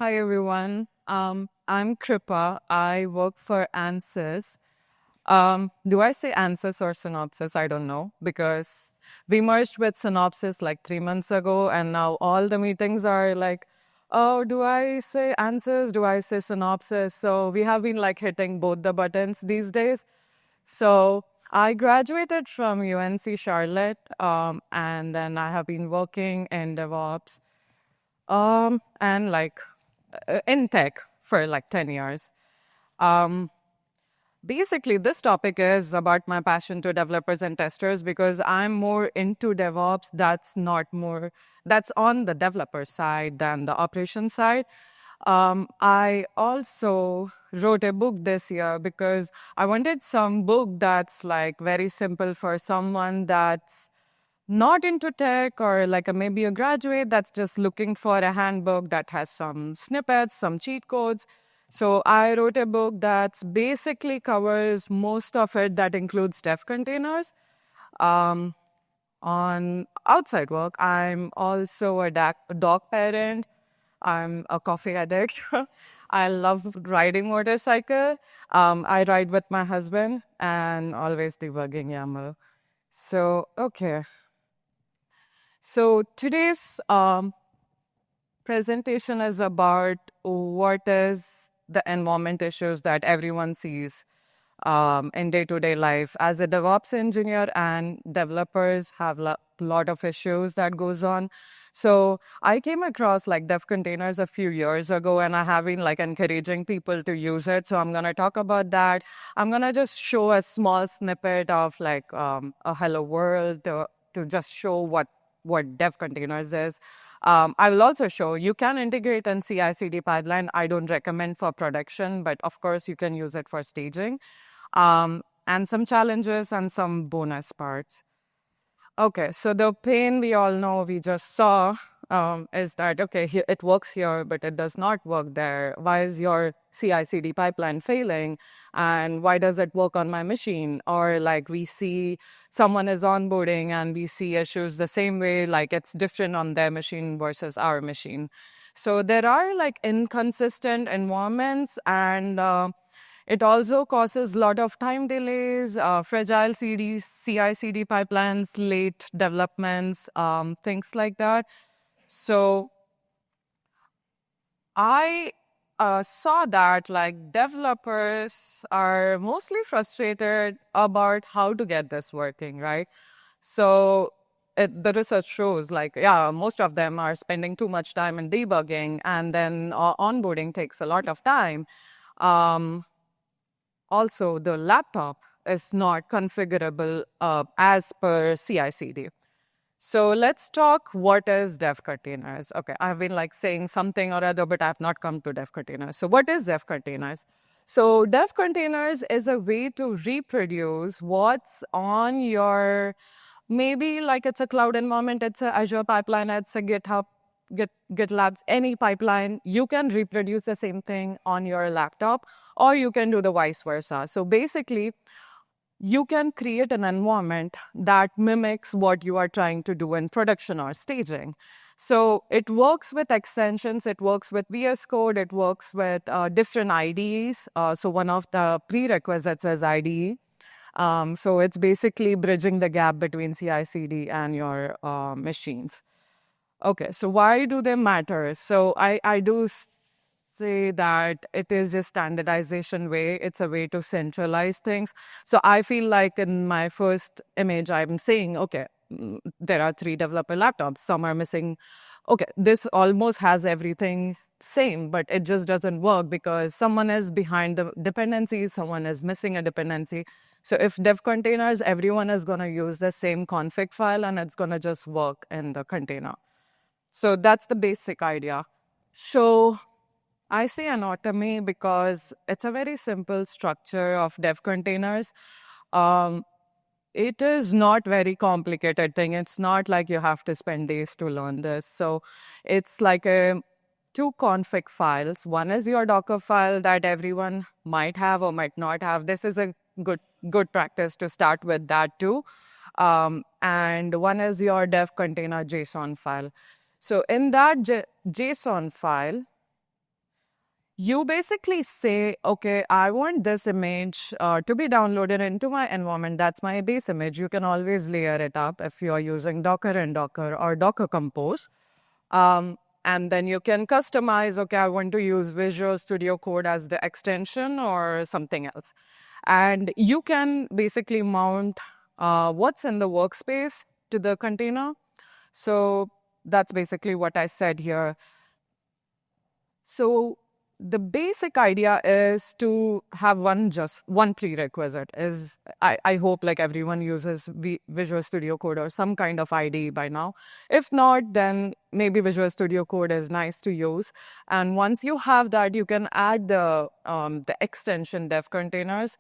Hi everyone. I'm Kripa. I work for Ansys. Do I say Ansys or Synopsys? I don't know because we merged with Synopsys like 3 months ago, and now all the meetings are like, oh, do I say Ansys? Do I say Synopsys? So we have been like hitting both the buttons these days. So I graduated from UNC Charlotte, and then I have been working in DevOps and like in tech for like 10 years. Um, Basically, this topic is about my passion to developers and testers because I'm more into DevOps. That's on the developer side than the operation side. I also wrote a book this year because I wanted some book that's like very simple for someone that's not into tech or like maybe a graduate that's just looking for a handbook that has some snippets, some cheat codes. So I wrote a book that's basically covers most of it that includes dev containers. Um, on outside work, I'm also a dog parent. I'm a coffee addict. I love riding motorcycle. I ride with my husband and always debugging YAML. So, okay. So today's presentation is about what is the environment issues that everyone sees in day-to-day life. As a DevOps engineer and developers have a lot of issues that goes on. So I came across like dev containers a few years ago, and I have been like encouraging people to use it. So I'm going to talk about that. I'm going to just show a small snippet of like a hello world to just show what dev containers is. I will also show you can integrate in CI/CD pipeline. I don't recommend for production, but of course you can use it for staging. And some challenges and some bonus parts. Okay, so the pain we all know we just saw is that, okay, it works here, but it does not work there. Why is your CI/CD pipeline failing? And why does it work on my machine? Or like we see someone is onboarding and we see issues the same way, like it's different on their machine versus our machine. So there are like inconsistent environments and it also causes a lot of time delays, fragile CI/CD pipelines, late developments, things like that. So I saw that like developers are mostly frustrated about how to get this working, right? So the research shows like, yeah, most of them are spending too much time in debugging, and then onboarding takes a lot of time. Um, Also, the laptop is not configurable as per CI/CD. So let's talk what is dev containers. Okay, I've been like saying something or other, but I've not come to dev containers. So what is dev containers? So dev containers is a way to reproduce what's on your, maybe like it's a cloud environment, it's a Azure pipeline, it's a GitHub, GitLabs, any pipeline. You can reproduce the same thing on your laptop, or you can do the vice versa. So basically, you can create an environment that mimics what you are trying to do in production or staging. So it works with extensions, it works with VS Code, it works with different IDEs. So one of the prerequisites is IDE. So it's basically bridging the gap between CI/CD and your machines. Okay, so why do they matter? So I do say that it is a standardization way. It's a way to centralize things. So I feel like in my first image, I'm saying, okay, there are 3 developer laptops. Some are missing. Okay, this almost has everything same, but it just doesn't work because someone is behind the dependency, someone is missing a dependency. So if dev containers, everyone is going to use the same config file and it's going to just work in the container. So that's the basic idea. So I say anatomy because it's a very simple structure of dev containers. Um, it is not very complicated thing. It's not like you have to spend days to learn this. So it's like two config files. One is your Docker file that everyone might have or might not have. This is a good practice to start with that too. And one is your dev container JSON file. So in that JSON file, You basically say, okay, I want this image to be downloaded into my environment. That's my base image. You can always layer it up if you're using Docker and Docker or Docker Compose. And then you can customize, okay, I want to use Visual Studio Code as the extension or something else. And you can basically mount what's in the workspace to the container. So that's basically what I said here. So the basic idea is to have just one prerequisite is I hope like everyone uses Visual Studio Code or some kind of IDE by now. If not, then maybe Visual Studio Code is nice to use. And once you have that, you can add the extension dev containers.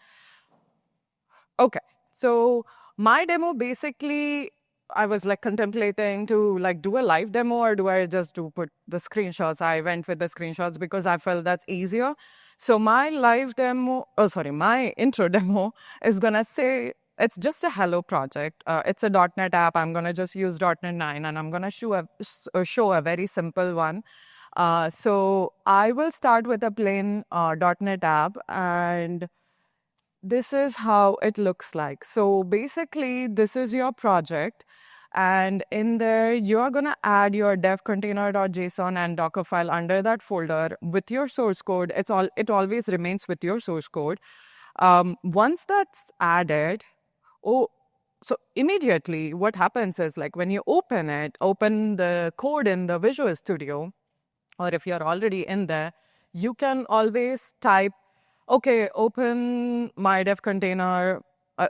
Okay, so my demo basically, I was like contemplating to like do a live demo or do I just do put the screenshots. I went with the screenshots because I felt that's easier. So my live demo, oh sorry, my intro demo is gonna say it's just a hello project. It's a .NET app. I'm gonna just use .NET 9 and I'm gonna show a very simple one. So I will start with a plain .NET app, and this is how it looks like. So basically, this is your project. And in there, you're going to add your dev container.json and Docker file under that folder with your source code. It always remains with your source code. Once that's added, so immediately what happens is like when you open the code in the Visual Studio, or if you're already in there, you can always type, okay, open my dev container.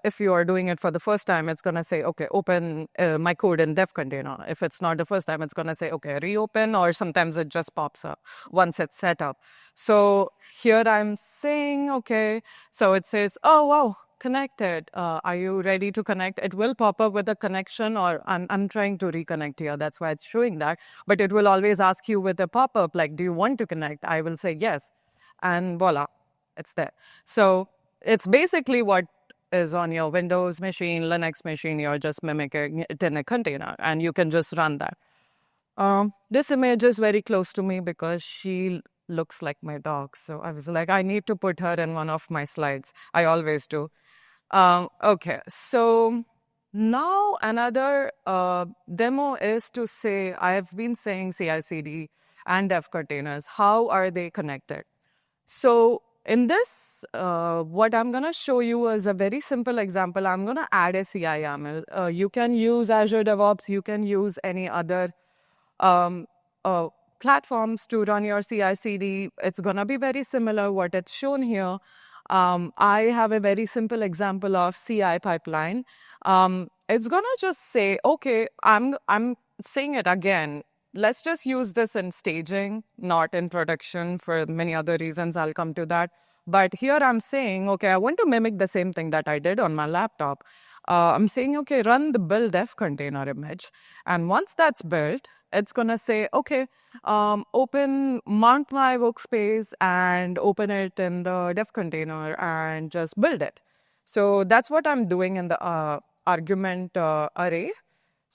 If you are doing it for the first time, it's going to say, okay, open my code in dev container. If it's not the first time, it's going to say, okay, reopen, or sometimes it just pops up once it's set up. So here I'm saying, okay, so it says, oh, wow, connected. Are you ready to connect? It will pop up with a connection, or I'm trying to reconnect here. That's why it's showing that. But it will always ask you with a pop-up, like, do you want to connect? I will say yes. And voila, it's there. So it's basically what is on your Windows machine, Linux machine. You're just mimicking it in a container, and you can just run that. This image is very close to me because she looks like my dog. So I was like, I need to put her in one of my slides. I always do. Okay, so now another demo is to say, I've been saying CI/CD and dev containers. How are they connected? So in this, what I'm going to show you is a very simple example. I'm going to add a CI YAML. You can use Azure DevOps. You can use any other platforms to run your CI/CD. It's going to be very similar what it's shown here. I have a very simple example of CI pipeline. It's going to just say, okay, I'm saying it again. Let's just use this in staging, not in production for many other reasons. I'll come to that. But here I'm saying, okay, I want to mimic the same thing that I did on my laptop. I'm saying, okay, run the build dev container image. And once that's built, it's going to say, okay, mount my workspace and open it in the dev container and just build it. So that's what I'm doing in the argument array.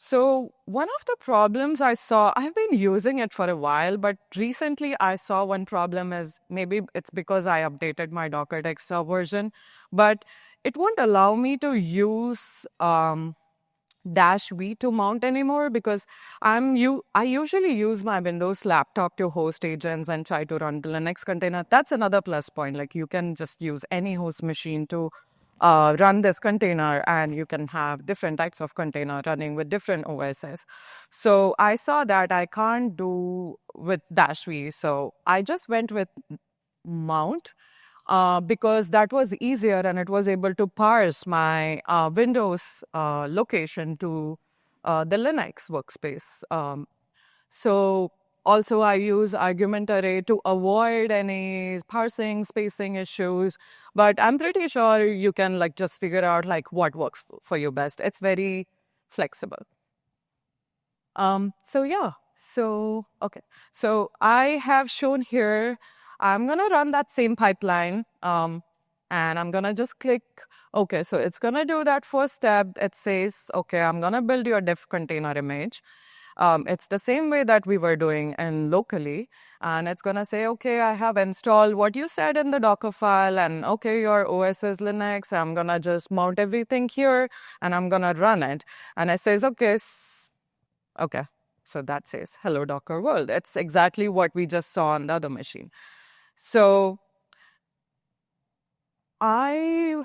So one of the problems I saw, I've been using it for a while, but recently I saw one problem is maybe it's because I updated my Docker Text version, but it won't allow me to use -v to mount anymore because I usually use my Windows laptop to host agents and try to run the Linux container. That's another plus point. Like you can just use any host machine to run this container, and you can have different types of container running with different OSs. So I saw that I can't do with -v. So I just went with mount. Because that was easier and it was able to parse my Windows location to the Linux workspace. So also I use argument array to avoid any parsing, spacing issues, but I'm pretty sure you can like just figure out like what works for you best. It's very flexible. So yeah, okay. So I have shown here, I'm gonna run that same pipeline, and I'm gonna just click, okay, so it's gonna do that first step. It says, okay, I'm gonna build your dev container image. It's the same way that we were doing and locally. And it's going to say, okay, I have installed what you said in the Docker file, and okay, your OS is Linux. I'm going to just mount everything here and I'm going to run it. And it says, okay, okay. So that says, hello, Docker world. It's exactly what we just saw on the other machine. So I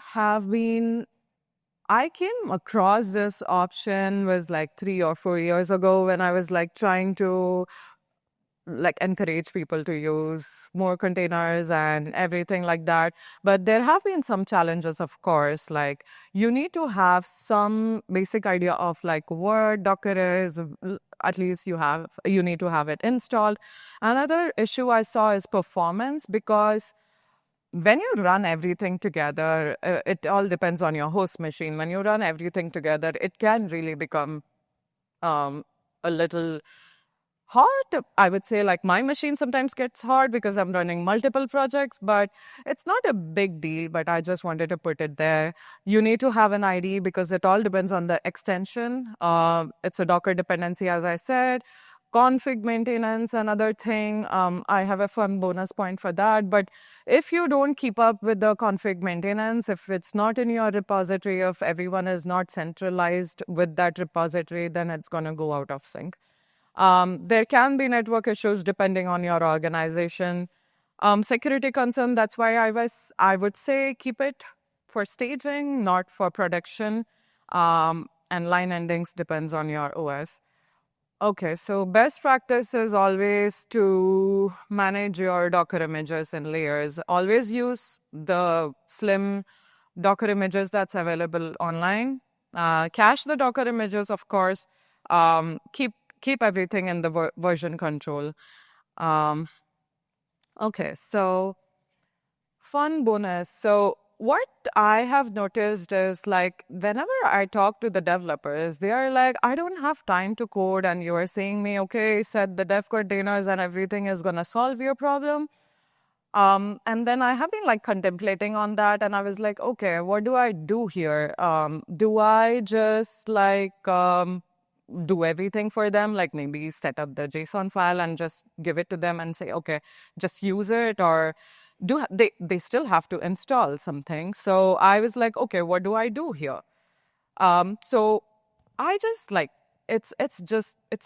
came across this option was like 3 or 4 years ago when I was like trying to like encourage people to use more containers and everything like that. But there have been some challenges, of course, like you need to have some basic idea of like what Docker is. At least you need to have it installed. Another issue I saw is performance, because when you run everything together, it all depends on your host machine. When you run everything together, it can really become a little hard. I would say like my machine sometimes gets hard because I'm running multiple projects, but it's not a big deal. But I just wanted to put it there. You need to have an ID because it all depends on the extension. It's a Docker dependency, as I said. Config maintenance, another thing. I have a fun bonus point for that. But if you don't keep up with the config maintenance, if it's not in your repository, if everyone is not centralized with that repository, then it's going to go out of sync. There can be network issues depending on your organization. Security concern, that's why I would say keep it for staging, not for production. And line endings depends on your OS. Okay, so best practice is always to manage your Docker images in layers. Always use the slim Docker images that's available online. Cache the Docker images, of course. Keep everything in the version control. Okay, so fun bonus. So what I have noticed is like whenever I talk to the developers, they are like, I don't have time to code, and you are saying me, okay, set the dev containers and everything is gonna solve your problem. And then I have been like contemplating on that, and I was like, okay, what do I do here? Do I just like do everything for them, like maybe set up the JSON file and just give it to them and say, okay, just use it, or do they still have to install something? So I was like, okay, what do I do here? So I just like it's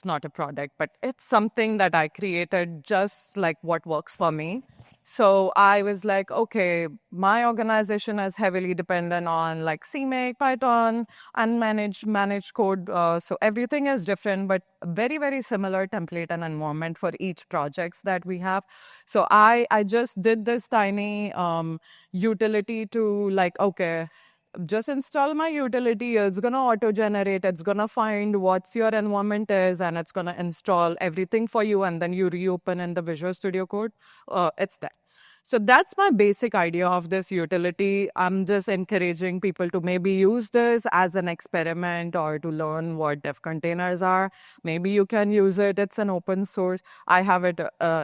not a product, but it's something that I created just like what works for me. So I was like, okay, my organization is heavily dependent on like CMake, Python, and manage code. So everything is different, but very, very similar template and environment for each projects that we have. So I just did this tiny utility to like, okay, just install my utility. It's going to auto generate. It's going to find what's your environment is, and it's going to install everything for you. And then you reopen in the Visual Studio Code. It's that. So that's my basic idea of this utility. I'm just encouraging people to maybe use this as an experiment or to learn what dev containers are. Maybe you can use it. It's an open source. I have it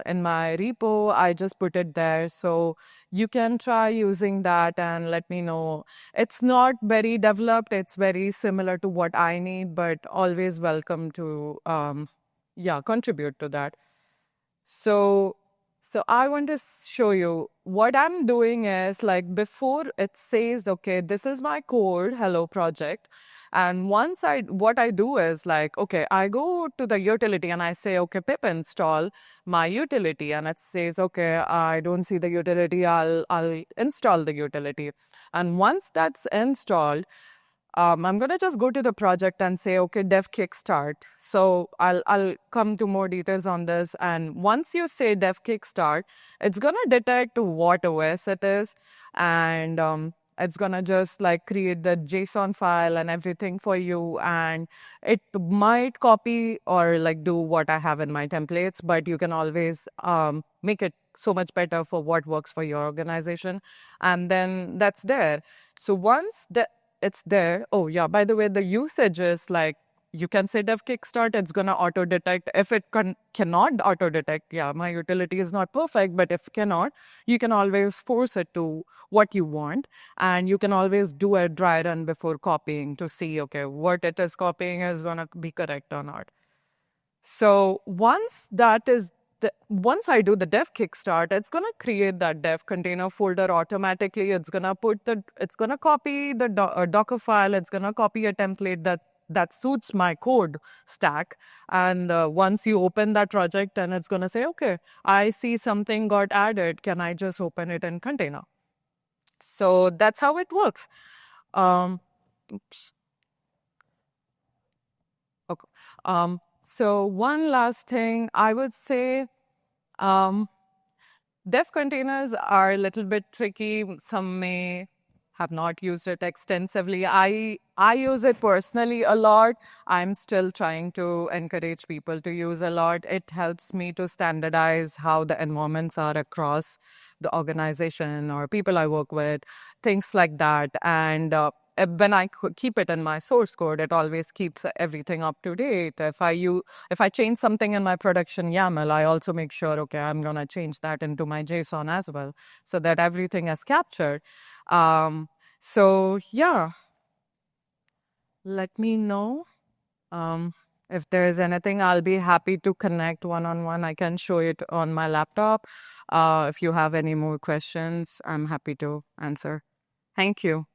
in my repo. I just put it there. So you can try using that and let me know. It's not very developed. It's very similar to what I need, but always welcome to, contribute to that. So I want to show you what I'm doing is like before it says, okay, this is my code, hello project. And what I do is like, okay, I go to the utility and I say, okay, pip install my utility. And it says, okay, I don't see the utility. I'll install the utility. And once that's installed, I'm gonna just go to the project and say, okay, dev kickstart. So I'll come to more details on this. And once you say dev kickstart, it's gonna detect what OS it is, and it's gonna just like create the JSON file and everything for you. And it might copy or like do what I have in my templates, but you can always make it so much better for what works for your organization. And then that's there. So once it's there. Oh, yeah. By the way, the usage is like you can say dev kickstart, it's going to auto detect. If it cannot auto detect, yeah, my utility is not perfect, but if cannot, you can always force it to what you want. And you can always do a dry run before copying to see, okay, what it is copying is going to be correct or not. So once I do the dev kickstart, it's gonna create that dev container folder automatically. It's gonna copy the Docker file. It's gonna copy a template that suits my code stack. And once you open that project, and it's gonna say, okay, I see something got added. Can I just open it in container? So that's how it works. Oops. Okay. So one last thing I would say, dev containers are a little bit tricky. Some may have not used it extensively. I use it personally a lot. I'm still trying to encourage people to use a lot. It helps me to standardize how the environments are across the organization or people I work with, things like that. And when I keep it in my source code, it always keeps everything up to date. If I change something in my production YAML, I also make sure, okay, I'm gonna change that into my JSON as well, so that everything is captured. So yeah, let me know if there is anything. I'll be happy to connect one-on-one. I can show it on my laptop. If you have any more questions, I'm happy to answer. Thank you.